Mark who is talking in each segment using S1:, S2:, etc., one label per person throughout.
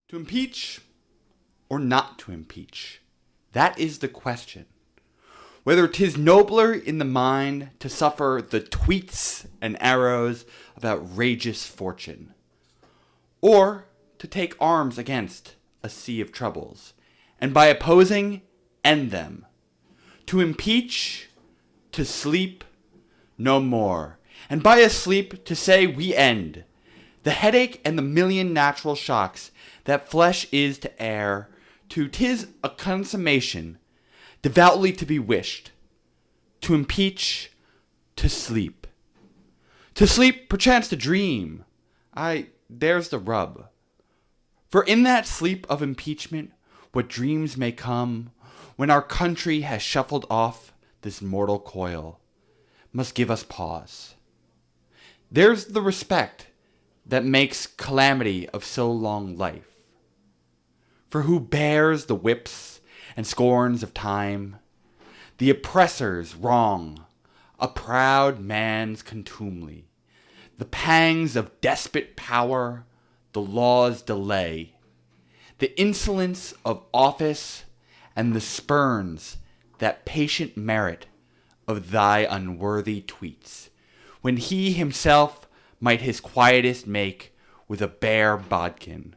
S1: To impeach or not to impeach? That is the question. Whether 'tis nobler in the mind to suffer the tweets and arrows of outrageous fortune, or to take arms against a sea of troubles, and by opposing, end them. To impeach, to sleep no more, and by a sleep to say we end the headache and the million natural shocks that flesh is to air, to 'tis a consummation devoutly to be wished. To impeach, to sleep. To sleep, perchance to dream. There's the rub. For in that sleep of impeachment, what dreams may come, when our country has shuffled off this mortal coil, must give us pause. There's the respect that makes calamity of so long life. For who bears the whips and scorns of time, the oppressor's wrong, a proud man's contumely, the pangs of despot power, the law's delay, the insolence of office, and the spurns that patient merit of thy unworthy tweets, when he himself might his quietest make with a bare bodkin.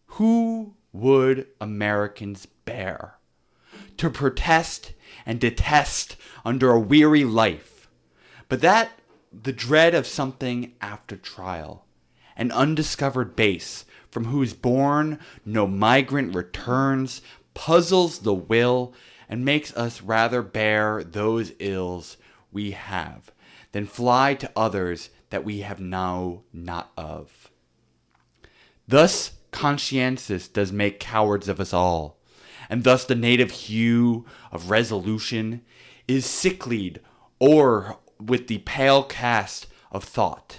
S1: Who would Americans bear to protest and detest under a weary life, but that the dread of something after trial, an undiscovered base from whose bourne no migrant returns, puzzles the will and makes us rather bear those ills we have than fly to others that we have now not of. Thus conscientious does make cowards of us all, and thus the native hue of resolution is sicklied o'er with the pale cast of thought,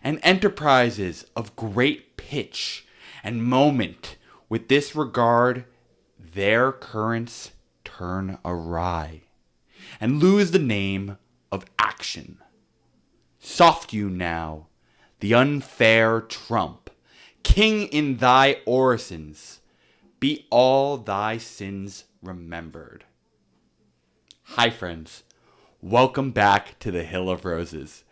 S1: and enterprises of great pitch and moment with this regard their currents turn awry, and lose the name of action. Soft you now, the unfair trump, king in thy orisons, be all thy sins remembered. Hi friends, welcome back to the Hill of Roses,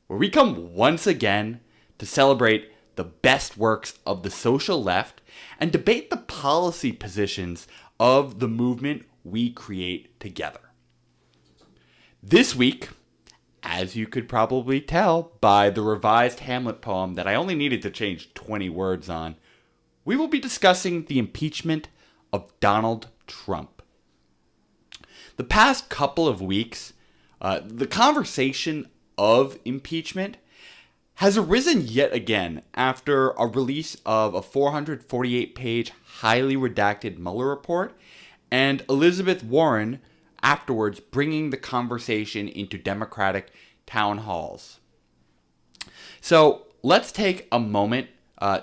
S1: where we come once again to celebrate the best works of the social left and debate the policy positions of the movement we create together. This week, as you could probably tell by the revised Hamlet poem that I only needed to change 20 words on, we will be discussing the impeachment of Donald Trump. The past couple of weeks, the conversation of impeachment has arisen yet again after a release of a 448-page, highly redacted Mueller report, and Elizabeth Warren afterwards bringing the conversation into Democratic town halls. So let's take a moment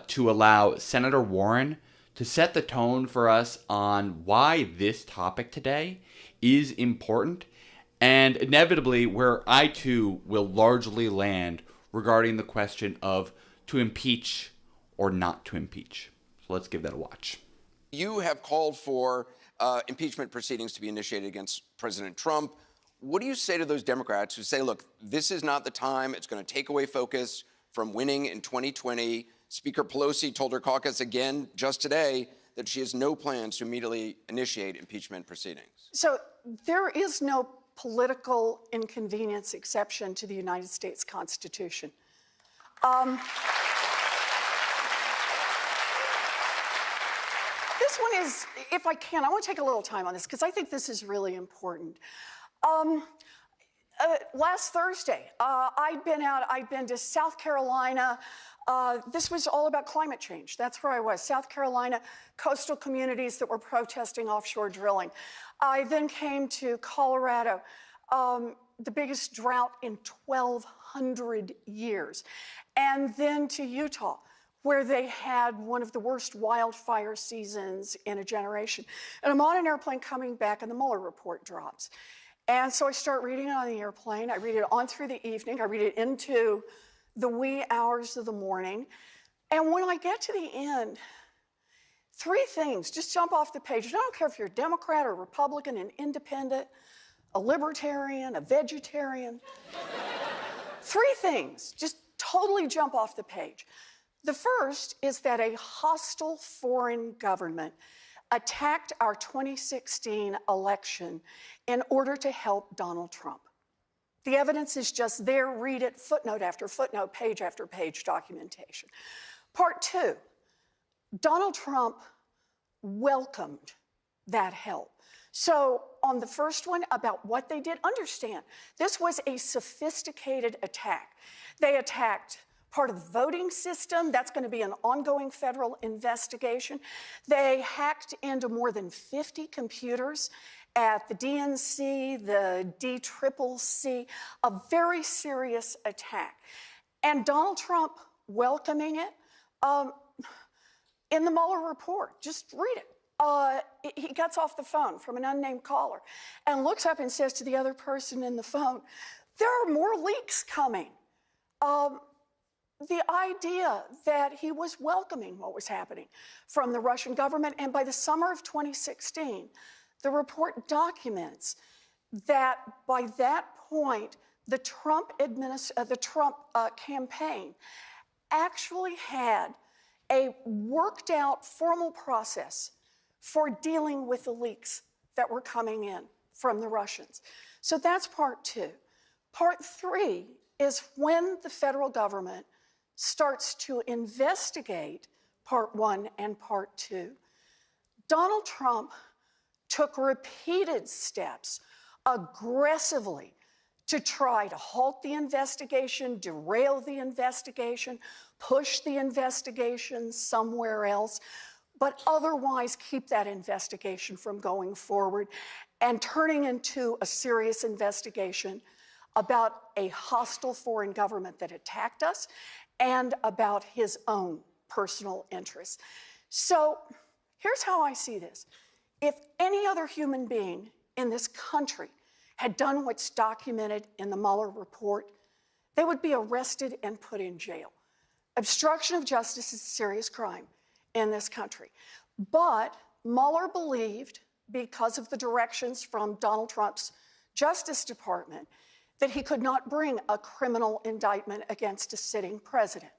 S1: to allow Senator Warren to set the tone for us on why this topic today is important, and inevitably where I too will largely land regarding the question of to impeach or not to impeach. So let's give that a watch.
S2: You have called for impeachment proceedings to be initiated against President Trump. What do you say to those Democrats who say, look, this is not the time, it's going to take away focus from winning in 2020? Speaker Pelosi told her caucus again just today that she has no plans to immediately initiate impeachment proceedings.
S3: So there is no political inconvenience exception to the United States Constitution. This one is, if I can, I want to take a little time on this because I think this is really important. Last Thursday, I'd been to South Carolina. This was all about climate change. That's where I was, South Carolina, coastal communities that were protesting offshore drilling. I then came to Colorado, the biggest drought in 1,200 years. And then to Utah, where they had one of the worst wildfire seasons in a generation. And I'm on an airplane coming back, and the Mueller report drops. And so I start reading it on the airplane. I read it on through the evening. I read it into the wee hours of the morning. And when I get to the end, Three things, just jump off the page. I don't care if you're a Democrat or Republican, an independent, a libertarian, a vegetarian. Three things, just totally jump off the page. The first is that a hostile foreign government attacked our 2016 election in order to help Donald Trump. The evidence is just there. Read it, footnote after footnote, page after page documentation. Part two, Donald Trump welcomed that help. So on the first one, about what they did, understand, this was a sophisticated attack. They attacked part of the voting system. That's going to be an ongoing federal investigation. They hacked into more than 50 computers at the DNC, the DCCC, a very serious attack. And Donald Trump welcoming it, in the Mueller report, just read it. He gets off the phone from an unnamed caller and looks up and says to the other person in the phone, there are more leaks coming. The idea that he was welcoming what was happening from the Russian government, and by the summer of 2016, the report documents that by that point, the Trump campaign actually had a worked out formal process for dealing with the leaks that were coming in from the Russians. So that's part two. Part three is when the federal government starts to investigate part one and part two. Donald Trump took repeated steps aggressively to try to halt the investigation, derail the investigation, push the investigation somewhere else, but otherwise keep that investigation from going forward and turning into a serious investigation about a hostile foreign government that attacked us and about his own personal interests. So here's how I see this. If any other human being in this country had done what's documented in the Mueller report, they would be arrested and put in jail. Obstruction of justice is a serious crime in this country. But Mueller believed, because of the directions from Donald Trump's Justice Department, that he could not bring a criminal indictment against a sitting president.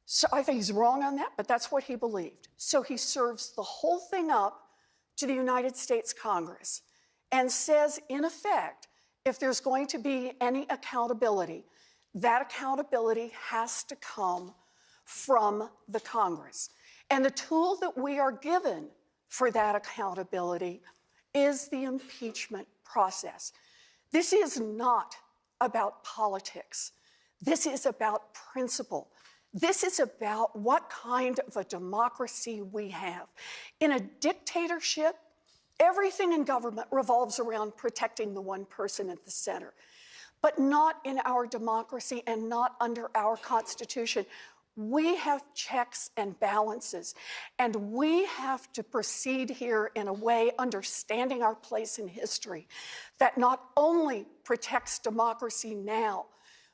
S3: So I think he's wrong on that, but that's what he believed. So he serves the whole thing up to the United States Congress and says, in effect, if there's going to be any accountability, that accountability has to come from the Congress. And the tool that we are given for that accountability is the impeachment process. This is not about politics. This is about principle. This is about what kind of a democracy we have. In a dictatorship, everything in government revolves around protecting the one person at the center. But not in our democracy and not under our Constitution. We have checks and balances, and we have to proceed here in a way, understanding our place in history, that not only protects democracy now,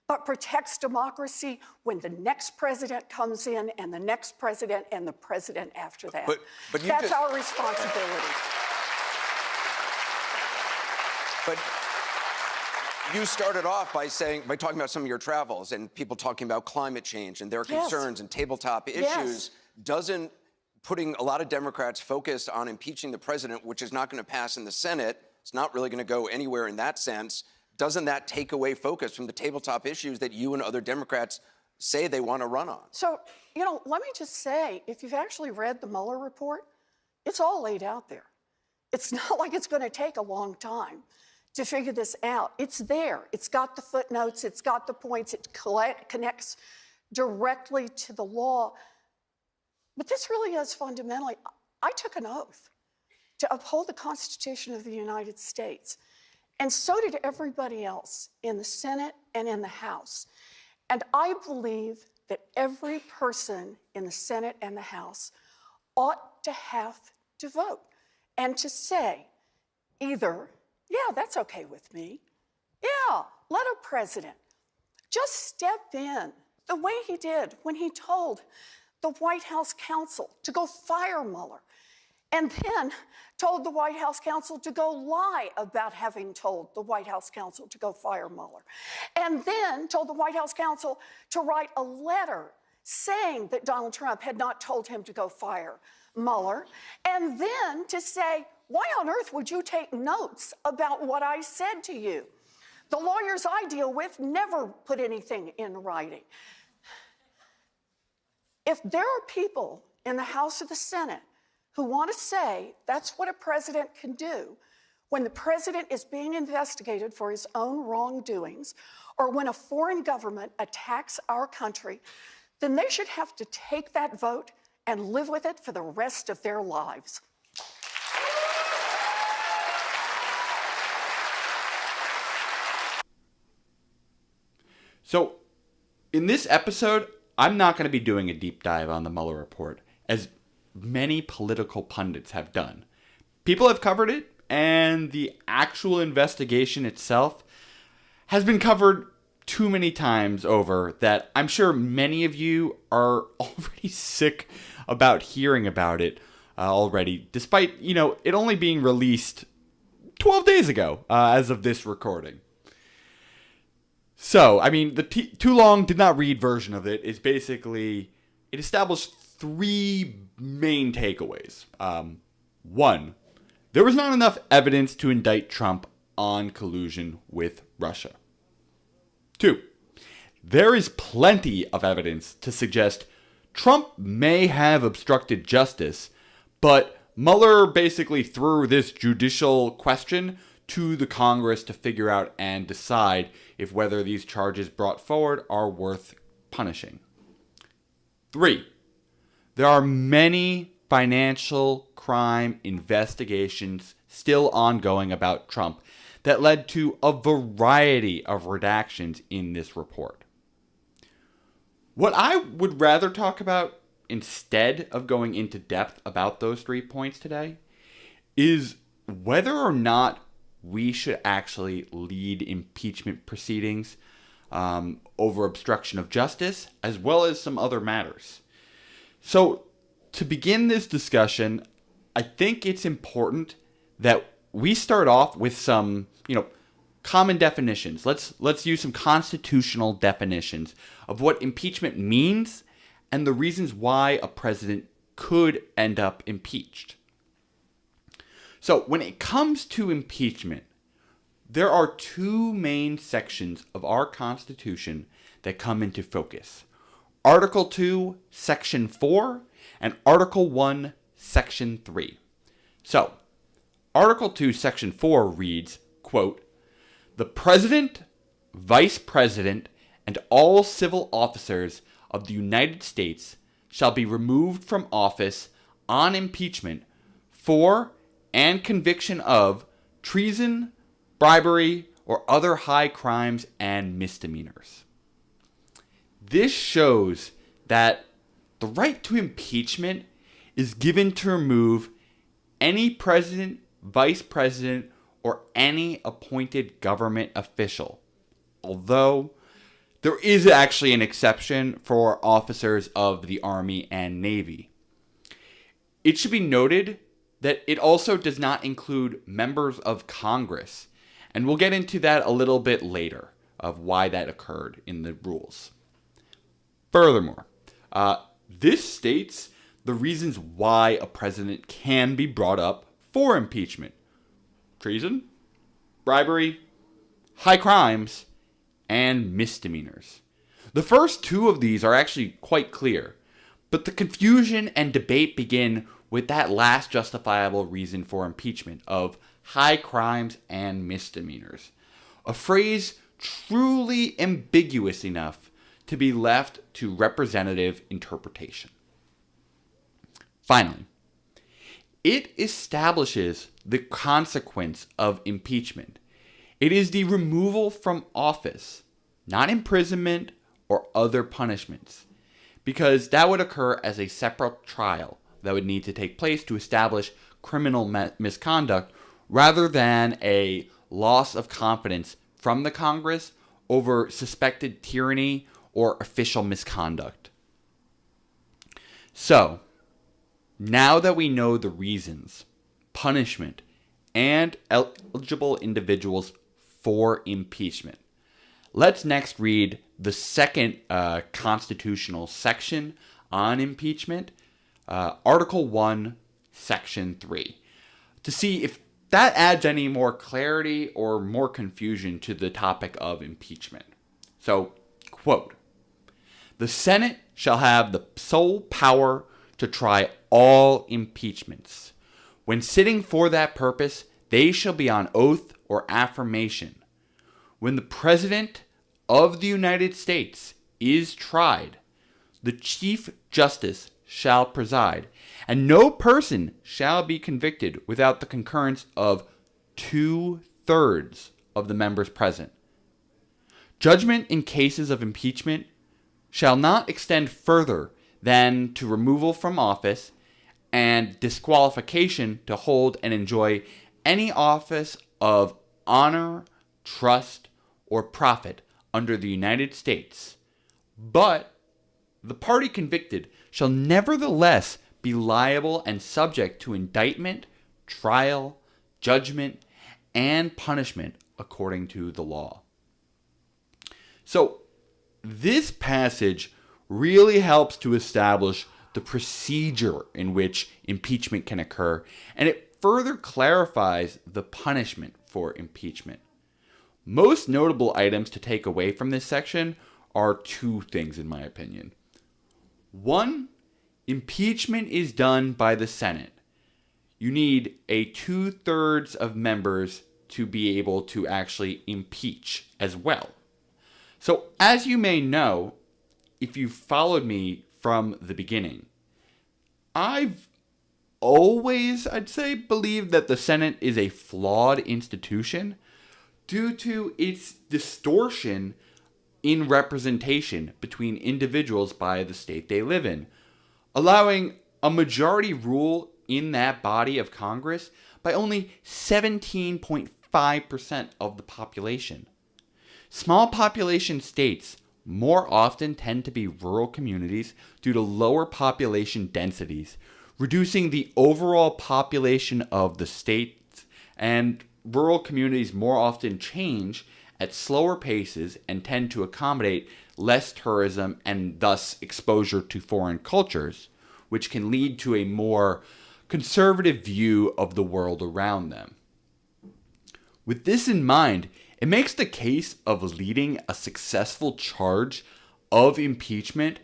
S3: but protects democracy when the next president comes in, and the next president, and the president after that.
S2: But
S3: that's our responsibility.
S2: But you started off by talking about some of your travels and people talking about climate change and their concerns and tabletop issues.
S3: Yes.
S2: Doesn't putting a lot of Democrats focused on impeaching the president, which is not going to pass in the Senate, it's not really going to go anywhere in that sense, doesn't that take away focus from the tabletop issues that you and other Democrats say they want to run on?
S3: So, let me just say, if you've actually read the Mueller report, it's all laid out there. It's not like it's going to take a long time to figure this out. It's there. It's got the footnotes. It's got the points. It connects directly to the law. But this really is fundamentally, I took an oath to uphold the Constitution of the United States. And so did everybody else in the Senate and in the House. And I believe that every person in the Senate and the House ought to have to vote and to say either, yeah, that's okay with me. Yeah, let a president just step in the way he did when he told the White House counsel to go fire Mueller, and then told the White House counsel to go lie about having told the White House counsel to go fire Mueller, and then told the White House counsel to write a letter saying that Donald Trump had not told him to go fire Mueller, and then to say, why on earth would you take notes about what I said to you? The lawyers I deal with never put anything in writing. If there are people in the House or the Senate who want to say that's what a president can do when the president is being investigated for his own wrongdoings, or when a foreign government attacks our country, then they should have to take that vote and live with it for the rest of their lives.
S1: So, in this episode, I'm not going to be doing a deep dive on the Mueller report, as many political pundits have done. People have covered it, and the actual investigation itself has been covered too many times over that I'm sure many of you are already sick about hearing about it already, despite, it only being released 12 days ago as of this recording. So, the too long did not read version of it is basically, it established three main takeaways. One, there was not enough evidence to indict Trump on collusion with Russia. Two, there is plenty of evidence to suggest Trump may have obstructed justice, but Mueller basically threw this judicial question to the Congress to figure out and decide if whether these charges brought forward are worth punishing. Three, there are many financial crime investigations still ongoing about Trump that led to a variety of redactions in this report. What I would rather talk about, instead of going into depth about those 3 points today, is whether or not we should actually lead impeachment proceedings over obstruction of justice, as well as some other matters. So, to begin this discussion, I think it's important that we start off with some, common definitions. Let's use some constitutional definitions of what impeachment means and the reasons why a president could end up impeached. So, when it comes to impeachment, there are two main sections of our Constitution that come into focus. Article 2, Section 4, and Article 1, Section 3. So, Article 2, Section 4 reads, quote, "The President, Vice President, and all civil officers of the United States shall be removed from office on impeachment for and conviction of treason, bribery, or other high crimes and misdemeanors." This shows that the right to impeachment is given to remove any president, vice president, or any appointed government official. Although there is actually an exception for officers of the Army and Navy. It should be noted that it also does not include members of Congress, and we'll get into that a little bit later of why that occurred in the rules. Furthermore, this states the reasons why a president can be brought up for impeachment: treason, bribery, high crimes, and misdemeanors. The first two of these are actually quite clear, but the confusion and debate begin with that last justifiable reason for impeachment of high crimes and misdemeanors, a phrase truly ambiguous enough to be left to representative interpretation. Finally, it establishes the consequence of impeachment. It is the removal from office, not imprisonment or other punishments, because that would occur as a separate trial that would need to take place to establish criminal misconduct rather than a loss of confidence from the Congress over suspected tyranny or official misconduct. So, now that we know the reasons, punishment, and eligible individuals for impeachment, let's next read the second constitutional section on impeachment, Article 1, Section 3, to see if that adds any more clarity or more confusion to the topic of impeachment. So, quote, "The Senate shall have the sole power to try all impeachments. When sitting for that purpose, they shall be on oath or affirmation. When the President of the United States is tried, the Chief Justice shall preside, and no person shall be convicted without the concurrence of 2/3 of the members present. Judgment in cases of impeachment shall not extend further than to removal from office and disqualification to hold and enjoy any office of honor, trust, or profit under the United States, but the party convicted shall nevertheless be liable and subject to indictment, trial, judgment, and punishment according to the law." So, this passage really helps to establish the procedure in which impeachment can occur, and it further clarifies the punishment for impeachment. Most notable items to take away from this section are two things, in my opinion. One, impeachment is done by the Senate. You need a 2/3 of members to be able to actually impeach as well. So, as you may know, if you've followed me from the beginning, I've always, I'd say, believed that the Senate is a flawed institution due to its distortion in representation between individuals by the state they live in, allowing a majority rule in that body of Congress by only 17.5% of the population. Small population states more often tend to be rural communities due to lower population densities, reducing the overall population of the states, and rural communities more often change at slower paces and tend to accommodate less tourism and thus exposure to foreign cultures, which can lead to a more conservative view of the world around them. With this in mind, it makes the case of leading a successful charge of impeachment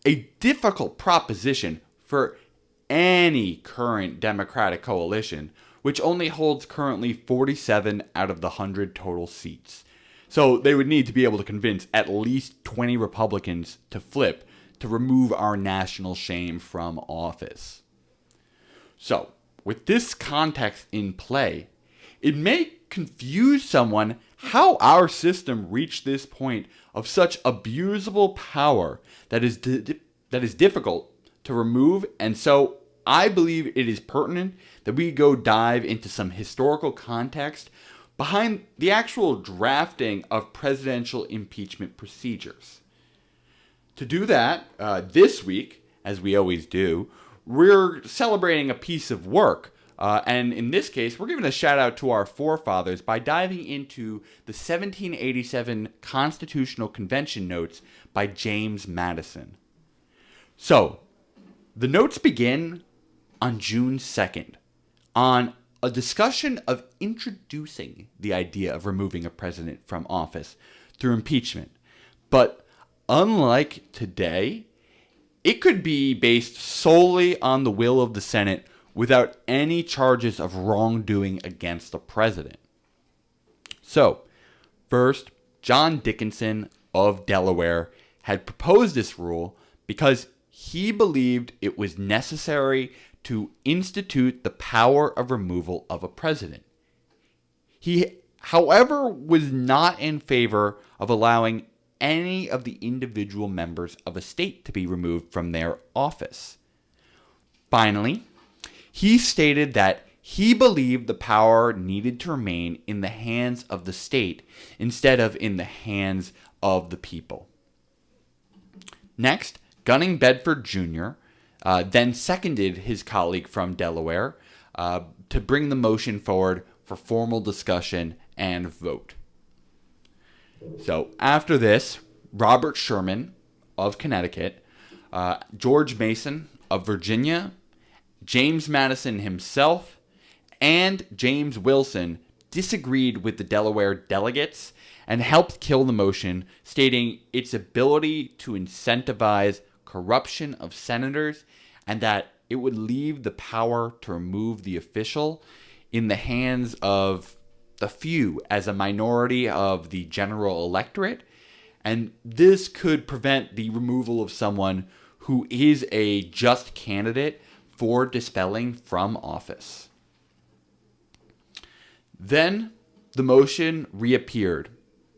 S1: a difficult proposition for any current Democratic coalition, which only holds currently 47 out of the 100 total seats. So they would need to be able to convince at least 20 Republicans to flip to remove our national shame from office. So, with this context in play, it may confuse someone how our system reached this point of such abusable power that is difficult to remove, and so I believe it is pertinent that we go dive into some historical context behind the actual drafting of presidential impeachment procedures. To do that, this week, as we always do, we're celebrating a piece of work. And in this case, we're giving a shout out to our forefathers by diving into the 1787 Constitutional Convention notes by James Madison. So, the notes begin on June 2nd on a discussion of introducing the idea of removing a president from office through impeachment. But unlike today, it could be based solely on the will of the Senate without any charges of wrongdoing against the president. So, first, John Dickinson of Delaware had proposed this rule because he believed it was necessary to institute the power of removal of a president. He, however, was not in favor of allowing any of the individual members of a state to be removed from their office. Finally, he stated that he believed the power needed to remain in the hands of the state instead of in the hands of the people. Next, Gunning Bedford Jr., then seconded his colleague from Delaware to bring the motion forward for formal discussion and vote. So after this, Robert Sherman of Connecticut, George Mason of Virginia, James Madison himself, and James Wilson disagreed with the Delaware delegates and helped kill the motion, stating its ability to incentivize corruption of senators and that it would leave the power to remove the official in the hands of the few as a minority of the general electorate, and this could prevent the removal of someone who is a just candidate for dispelling from office. Then the motion reappeared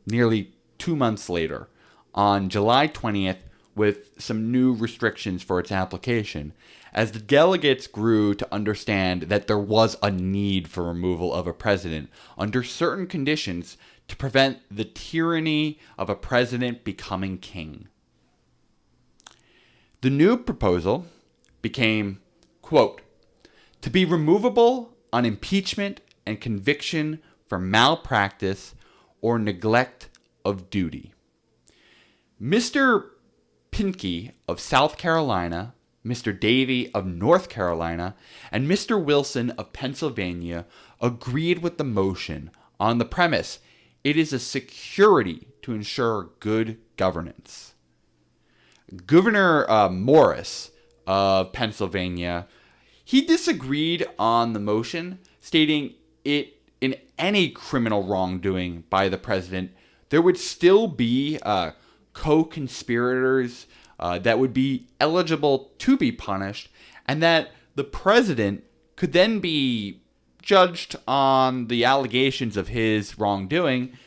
S1: nearly 2 months later on July 20th with some new restrictions for its application, as the delegates grew to understand that there was a need for removal of a president under certain conditions to prevent the tyranny of a president becoming king. The new proposal became, quote, to be removable on impeachment and conviction for malpractice or neglect of duty. Mr. Pinckney of South Carolina, Mr. Davie of North Carolina, and Mr. Wilson of Pennsylvania agreed with the motion on the premise it is a security to ensure good governance. Governor Morris of Pennsylvania, he disagreed on the motion, stating it in any criminal wrongdoing by the president, there would still be co-conspirators that would be eligible to be punished, and that the president could then be judged on the allegations of his wrongdoing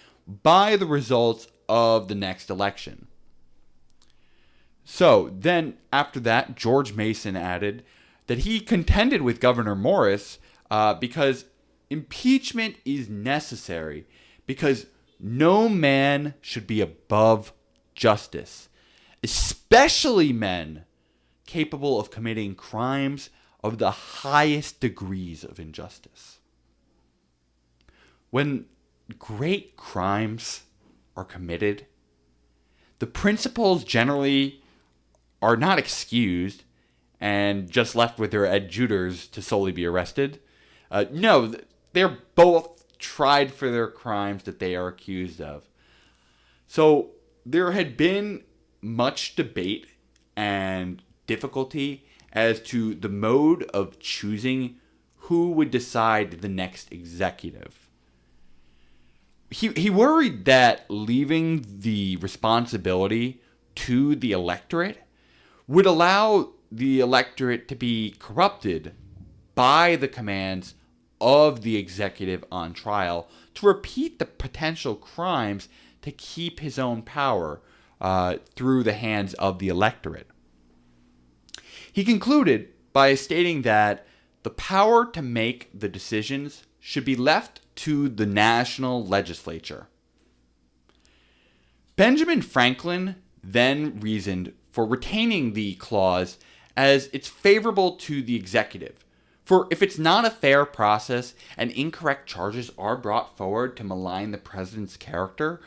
S1: by the results of the next election. So then, after that, George Mason added that he contended with Governor Morris because impeachment is necessary because no man should be above justice, especially men capable of committing crimes of the highest degrees of injustice. When great crimes are committed, the principals generally are not excused and just left with their adjutors to solely be arrested. No, they're both tried for their crimes that they are accused of. So there had been much debate and difficulty as to the mode of choosing who would decide the next executive. He worried that leaving the responsibility to the electorate would allow the electorate to be corrupted by the commands of the executive on trial to repeat the potential crimes to keep his own power through the hands of the electorate. He concluded by stating that the power to make the decisions should be left to the national legislature. Benjamin Franklin then reasoned for retaining the clause as it's favorable to the executive. For if it's not a fair process and incorrect charges are brought forward to malign the president's character,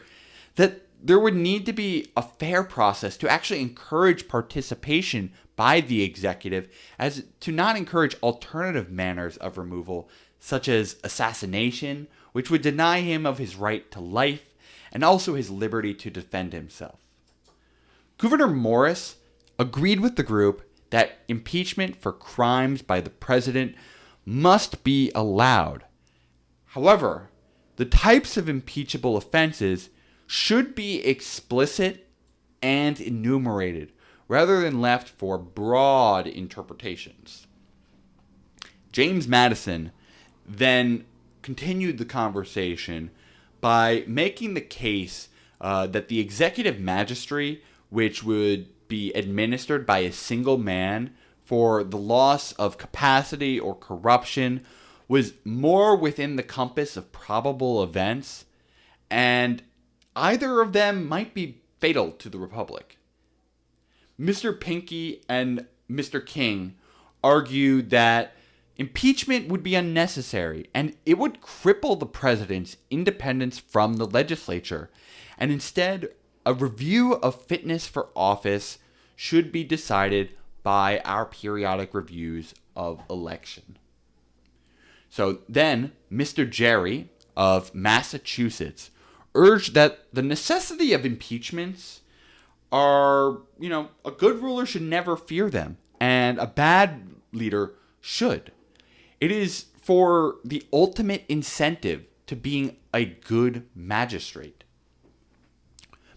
S1: that there would need to be a fair process to actually encourage participation by the executive as to not encourage alternative manners of removal, such as assassination, which would deny him of his right to life and also his liberty to defend himself. Gouverneur Morris agreed with the group that impeachment for crimes by the president must be allowed. However, the types of impeachable offenses should be explicit and enumerated, rather than left for broad interpretations. James Madison then continued the conversation by making the case that the executive magistracy, which would be administered by a single man for the loss of capacity or corruption, was more within the compass of probable events, and either of them might be fatal to the Republic. Mr. Pinckney and Mr. King argued that impeachment would be unnecessary and it would cripple the president's independence from the legislature, and instead, a review of fitness for office should be decided by our periodic reviews of election. So then, Mr. Jerry of Massachusetts urged that the necessity of impeachments are, a good ruler should never fear them, and a bad leader should. It is for the ultimate incentive to being a good magistrate.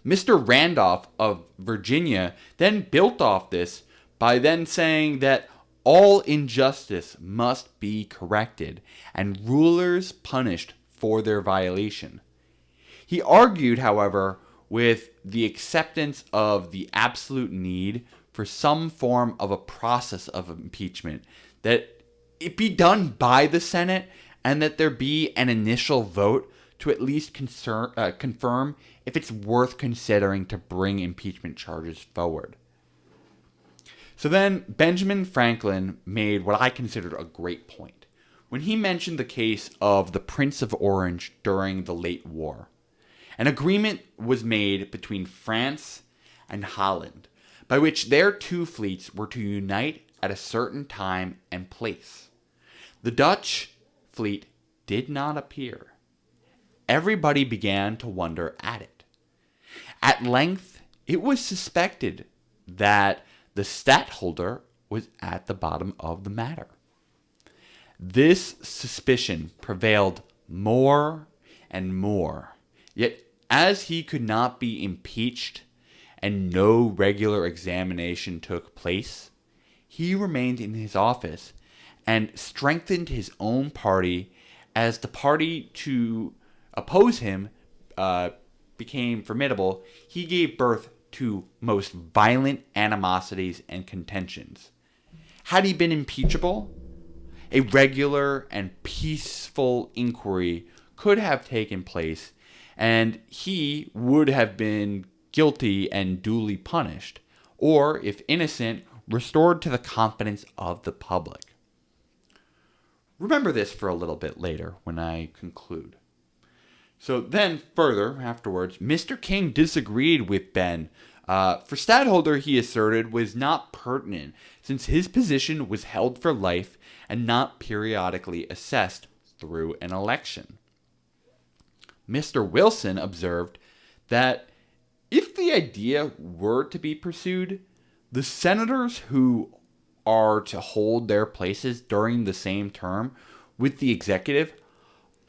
S1: Mr. Randolph of Virginia then built off this by then saying that all injustice must be corrected and rulers punished for their violation. He argued, however, with the acceptance of the absolute need for some form of a process of impeachment, that it be done by the Senate and that there be an initial vote to at least confirm if it's worth considering to bring impeachment charges forward. So then Benjamin Franklin made what I considered a great point when he mentioned the case of the Prince of Orange during the late war. An agreement was made between France and Holland by which their two fleets were to unite at a certain time and place. The Dutch fleet did not appear. Everybody began to wonder at it. At length, it was suspected that the stadtholder was at the bottom of the matter. This suspicion prevailed more and more, yet as he could not be impeached and no regular examination took place, he remained in his office and strengthened his own party as the party to oppose him became formidable. He gave birth to most violent animosities and contentions. Had he been impeachable, a regular and peaceful inquiry could have taken place, and he would have been guilty and duly punished, or, if innocent, restored to the confidence of the public. Remember this for a little bit later when I conclude. So then, further, afterwards, Mr. King disagreed with Ben. For stadtholder, he asserted, was not pertinent, since his position was held for life and not periodically assessed through an election. Mr. Wilson observed that if the idea were to be pursued, the senators who are to hold their places during the same term with the executive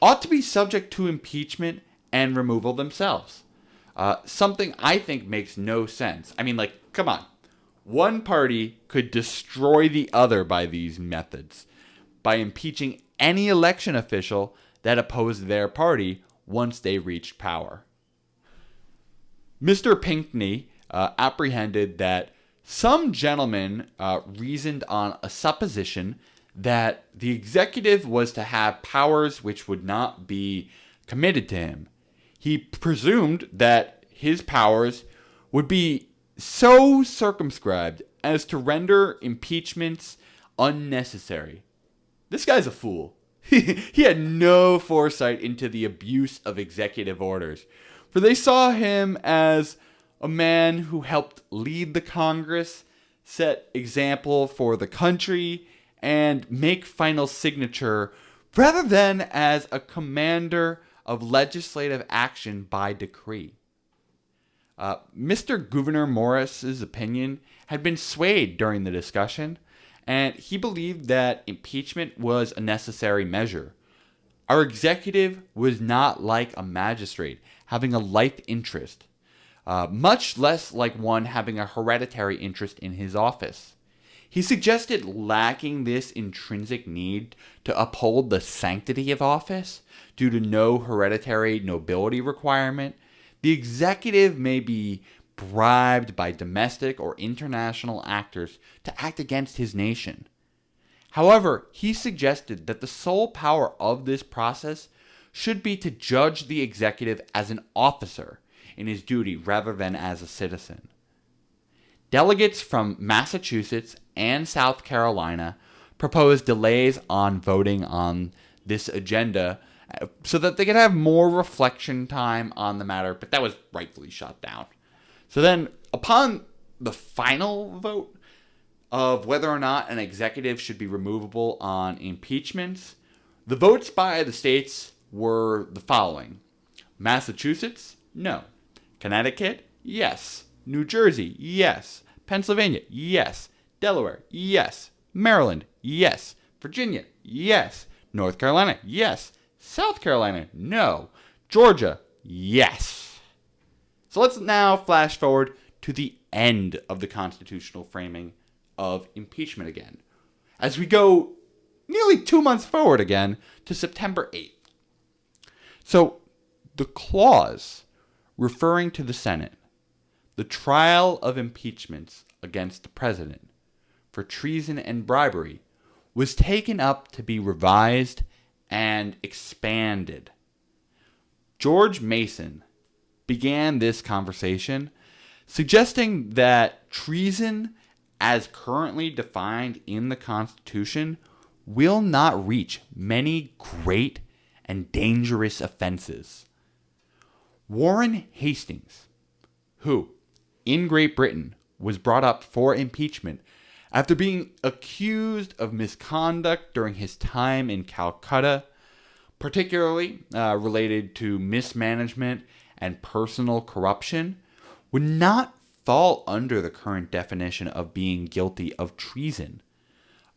S1: ought to be subject to impeachment and removal themselves. Something I think makes no sense. I mean, come on. One party could destroy the other by these methods, by impeaching any election official that opposed their party once they reached power. Mr. Pinckney apprehended that some gentlemen reasoned on a supposition that the executive was to have powers which would not be committed to him. He presumed that his powers would be so circumscribed as to render impeachments unnecessary. This guy's a fool. He had no foresight into the abuse of executive orders, for they saw him as a man who helped lead the Congress, set example for the country, and make final signature, rather than as a commander of legislative action by decree. Mr. Gouverneur Morris's opinion had been swayed during the discussion, and he believed that impeachment was a necessary measure. Our executive was not like a magistrate having a life interest, much less like one having a hereditary interest in his office. He suggested lacking this intrinsic need to uphold the sanctity of office due to no hereditary nobility requirement. The executive may be bribed by domestic or international actors to act against his nation. However, he suggested that the sole power of this process should be to judge the executive as an officer in his duty rather than as a citizen. delegates from Massachusetts and South Carolina proposed delays on voting on this agenda so that they could have more reflection time on the matter, but that was rightfully shot down. So then, upon the final vote of whether or not an executive should be removable on impeachments, the votes by the states were the following. Massachusetts, no. Connecticut, yes. New Jersey, yes. Pennsylvania, yes. Delaware, yes. Maryland, yes. Virginia, yes. North Carolina, yes. South Carolina, no. Georgia, yes. So let's now flash forward to the end of the constitutional framing of impeachment again, as we go nearly 2 months forward again to September 8th. So the clause referring to the Senate, the trial of impeachments against the president for treason and bribery, was taken up to be revised and expanded. George Mason began this conversation suggesting that treason, as currently defined in the Constitution, will not reach many great and dangerous offenses. Warren Hastings, who, in Great Britain, was brought up for impeachment after being accused of misconduct during his time in Calcutta, particularly related to mismanagement and personal corruption, would not fall under the current definition of being guilty of treason.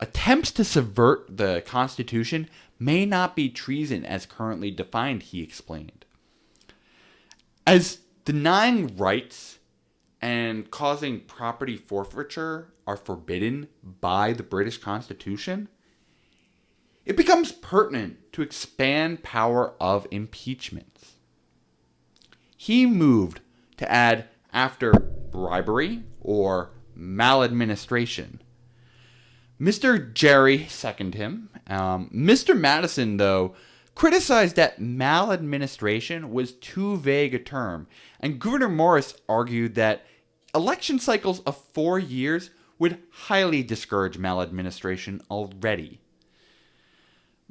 S1: Attempts to subvert the Constitution may not be treason as currently defined, he explained. As denying rights and causing property forfeiture are forbidden by the British Constitution, it becomes pertinent to expand power of impeachments. He moved to add after bribery or maladministration. Mr. Jerry seconded him. Mr. Madison, though, criticized that maladministration was too vague a term, and Gouverneur Morris argued that election cycles of 4 years would highly discourage maladministration already.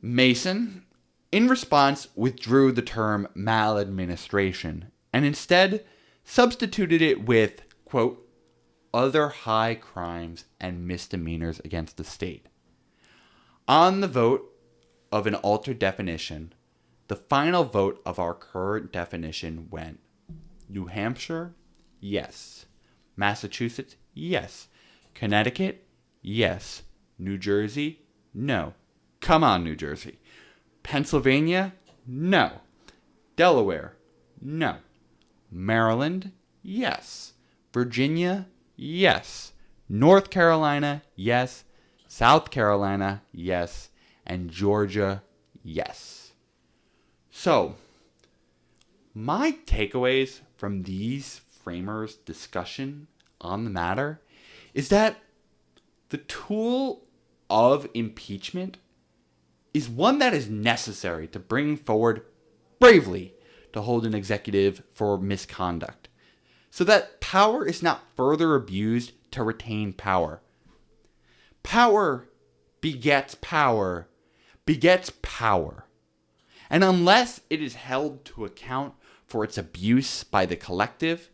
S1: Mason, in response, withdrew the term maladministration and instead substituted it with, quote, other high crimes and misdemeanors against the state. On the vote of an altered definition, the final vote of our current definition went New Hampshire, yes. Massachusetts, yes. Connecticut, yes. New Jersey, no. Come on, New Jersey. Pennsylvania, no. Delaware, no. Maryland, yes. Virginia, yes. North Carolina, yes. South Carolina, yes. And Georgia, yes. So, my takeaways from these framers' discussion on the matter is that the tool of impeachment is one that is necessary to bring forward bravely to hold an executive for misconduct, so that power is not further abused to retain power. Power begets power, begets power. And unless it is held to account for its abuse by the collective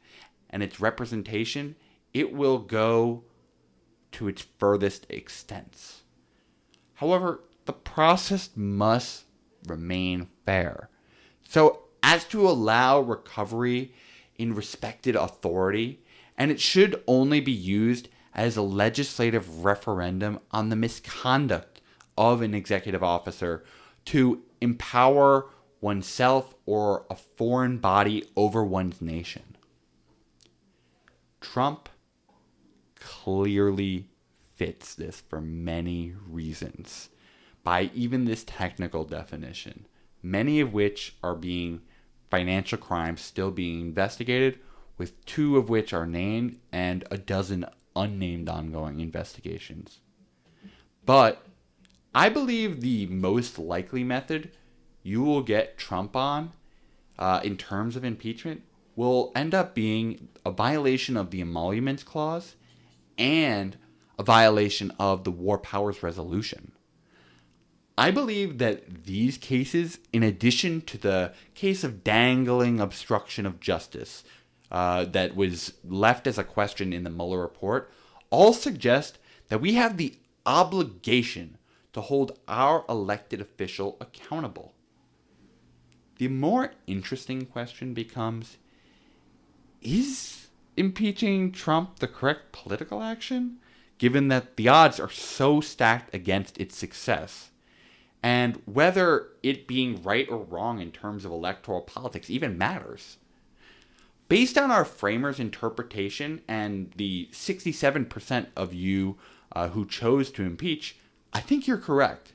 S1: and its representation, it will go to its furthest extents. However, the process must remain fair, so as to allow recovery in respected authority, and it should only be used as a legislative referendum on the misconduct of an executive officer to empower oneself or a foreign body over one's nation. Trump clearly fits this for many reasons, by even this technical definition, many of which are being financial crimes still being investigated, with 2 of which are named and a dozen unnamed ongoing investigations. But I believe the most likely method you will get Trump on in terms of impeachment will end up being a violation of the emoluments clause and a violation of the War Powers Resolution. I believe that these cases, in addition to the case of dangling obstruction of justice that was left as a question in the Mueller report, all suggest that we have the obligation to hold our elected official accountable. The more interesting question becomes, is impeaching Trump the correct political action, given that the odds are so stacked against its success? And whether it being right or wrong in terms of electoral politics even matters. Based on our framers' interpretation and the 67% of you who chose to impeach, I think you're correct.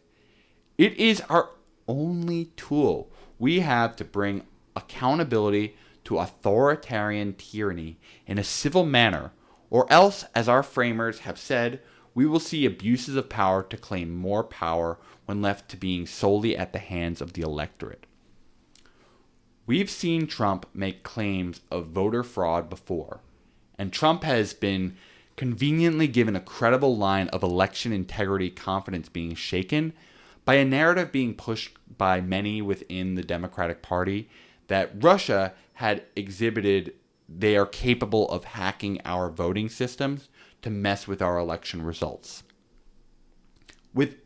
S1: It is our only tool we have to bring accountability to authoritarian tyranny in a civil manner, or else, as our framers have said, we will see abuses of power to claim more power when left to being solely at the hands of the electorate. We've seen Trump make claims of voter fraud before, and Trump has been conveniently given a credible line of election integrity confidence being shaken by a narrative being pushed by many within the Democratic Party that Russia had exhibited they are capable of hacking our voting systems to mess with our election results. With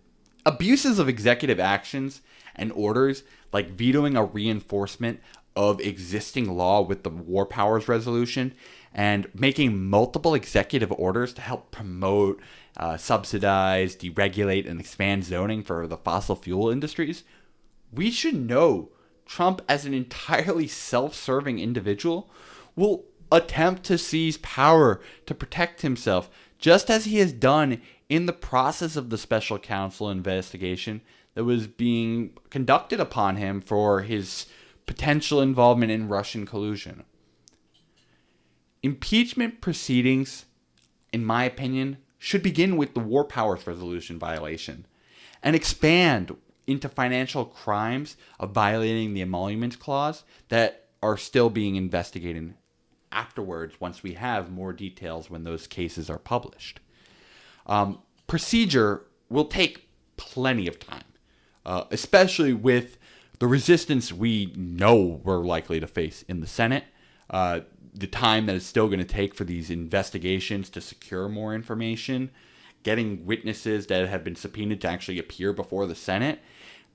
S1: abuses of executive actions and orders, like vetoing a reinforcement of existing law with the War Powers Resolution and making multiple executive orders to help promote, subsidize, deregulate, and expand zoning for the fossil fuel industries, we should know Trump, as an entirely self-serving individual, will attempt to seize power to protect himself, just as he has done in the process of the special counsel investigation that was being conducted upon him for his potential involvement in Russian collusion. Impeachment proceedings, in my opinion, should begin with the War Powers Resolution violation and expand into financial crimes of violating the emoluments clause that are still being investigated afterwards once we have more details when those cases are published. Procedure will take plenty of time, especially with the resistance we know we're likely to face in the Senate, the time that it's still going to take for these investigations to secure more information, getting witnesses that have been subpoenaed to actually appear before the Senate.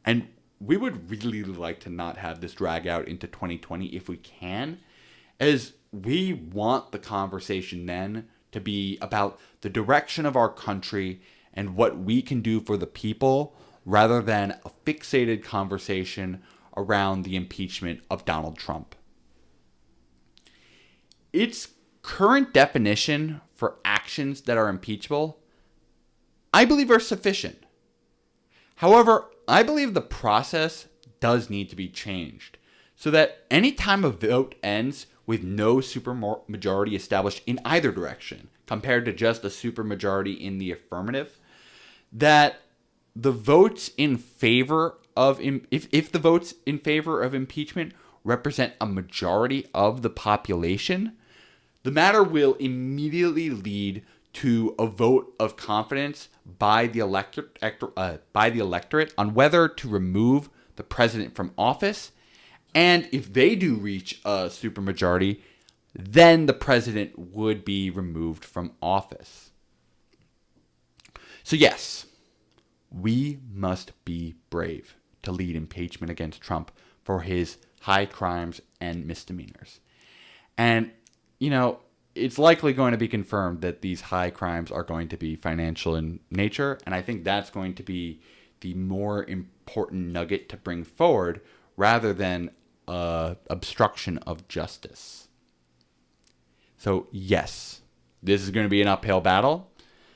S1: And we would really like to not have this drag out into 2020 if we can, as we want the conversation then to be about the direction of our country and what we can do for the people, rather than a fixated conversation around the impeachment of Donald Trump. Its current definition for actions that are impeachable, I believe, are sufficient. However, I believe the process does need to be changed so that any time a vote ends with no supermajority established in either direction, compared to just a supermajority in the affirmative, that the votes in favor of, if the votes in favor of impeachment represent a majority of the population, the matter will immediately lead to a vote of confidence by the electorate on whether to remove the president from office. And if they do reach a supermajority, then the president would be removed from office. So yes, we must be brave to lead impeachment against Trump for his high crimes and misdemeanors. And, it's likely going to be confirmed that these high crimes are going to be financial in nature. And I think that's going to be the more important nugget to bring forward rather than obstruction of justice. So yes, this is going to be an uphill battle,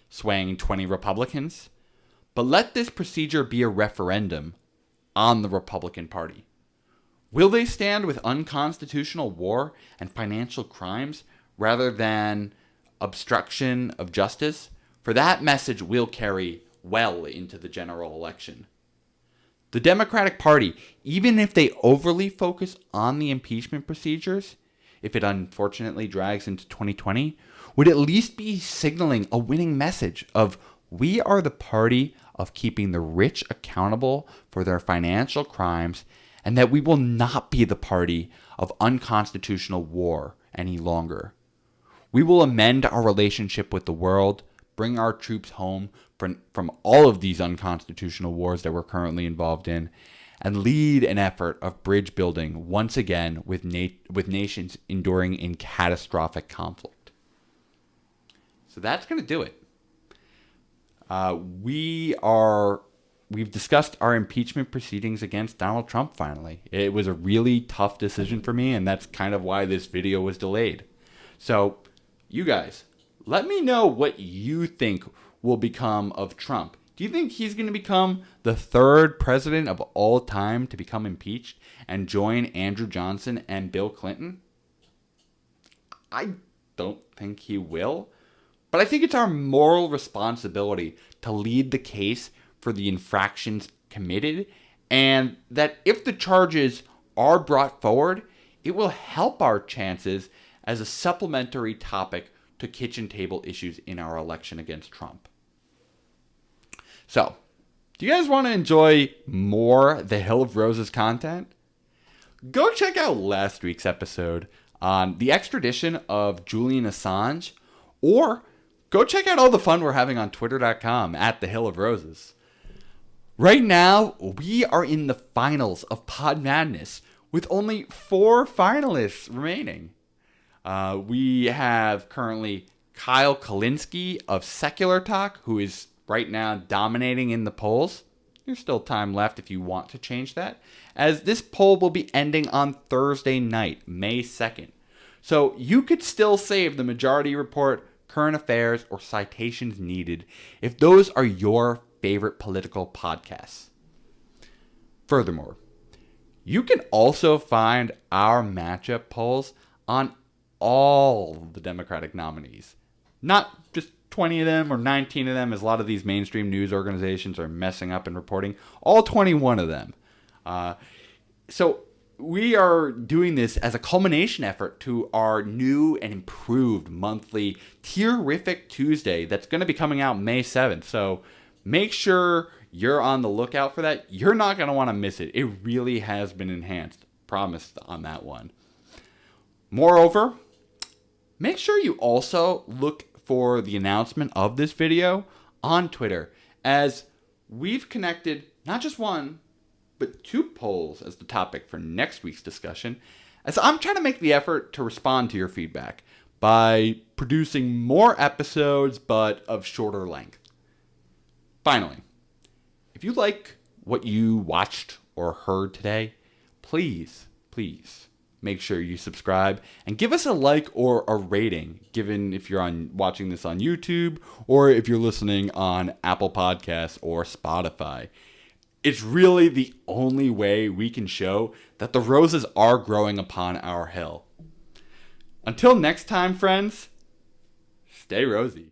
S1: swaying 20 Republicans. But let this procedure be a referendum on the Republican Party. Will they stand with unconstitutional war and financial crimes rather than obstruction of justice? For that message will carry well into the general election. The Democratic Party, even if they overly focus on the impeachment procedures, if it unfortunately drags into 2020, would at least be signaling a winning message of we are the party of keeping the rich accountable for their financial crimes, and that we will not be the party of unconstitutional war any longer. We will amend our relationship with the world, bring our troops home from all of these unconstitutional wars that we're currently involved in, and lead an effort of bridge building once again with nations enduring in catastrophic conflict. So that's going to do it. We've discussed our impeachment proceedings against Donald Trump finally. It was a really tough decision for me, and that's kind of why this video was delayed. So, you guys, let me know what you think will become of Trump. Do you think he's going to become the third president of all time to become impeached and join Andrew Johnson and Bill Clinton? I don't think he will. But I think it's our moral responsibility to lead the case for the infractions committed, and that if the charges are brought forward, it will help our chances as a supplementary topic to kitchen table issues in our election against Trump. So, do you guys want to enjoy more The Hill of Roses content? Go check out last week's episode on the extradition of Julian Assange, or go check out all the fun we're having on twitter.com at The Hill of Roses. Right now, we are in the finals of Pod Madness with only 4 finalists remaining. We have currently Kyle Kalinske of Secular Talk, who is right now dominating in the polls. There's still time left if you want to change that, as this poll will be ending on Thursday night, May 2nd. So you could still save the Majority Report, Current Affairs, or Citations Needed if those are your favorite political podcasts. Furthermore, you can also find our matchup polls on all the Democratic nominees. Not just 20 of them or 19 of them, as a lot of these mainstream news organizations are messing up and reporting. All 21 of them. So we are doing this as a culmination effort to our new and improved monthly Terrific Tuesday that's going to be coming out May 7th. So make sure you're on the lookout for that. You're not going to want to miss it. It really has been enhanced. Promised on that one. Moreover, make sure you also look for the announcement of this video on Twitter, as we've connected not just one, but 2 polls as the topic for next week's discussion, as I'm trying to make the effort to respond to your feedback by producing more episodes, but of shorter length. Finally, if you like what you watched or heard today, please make sure you subscribe and give us a like or a rating, given if you're watching this on YouTube or if you're listening on Apple Podcasts or Spotify. It's really the only way we can show that the roses are growing upon our hill. Until next time, friends, stay rosy.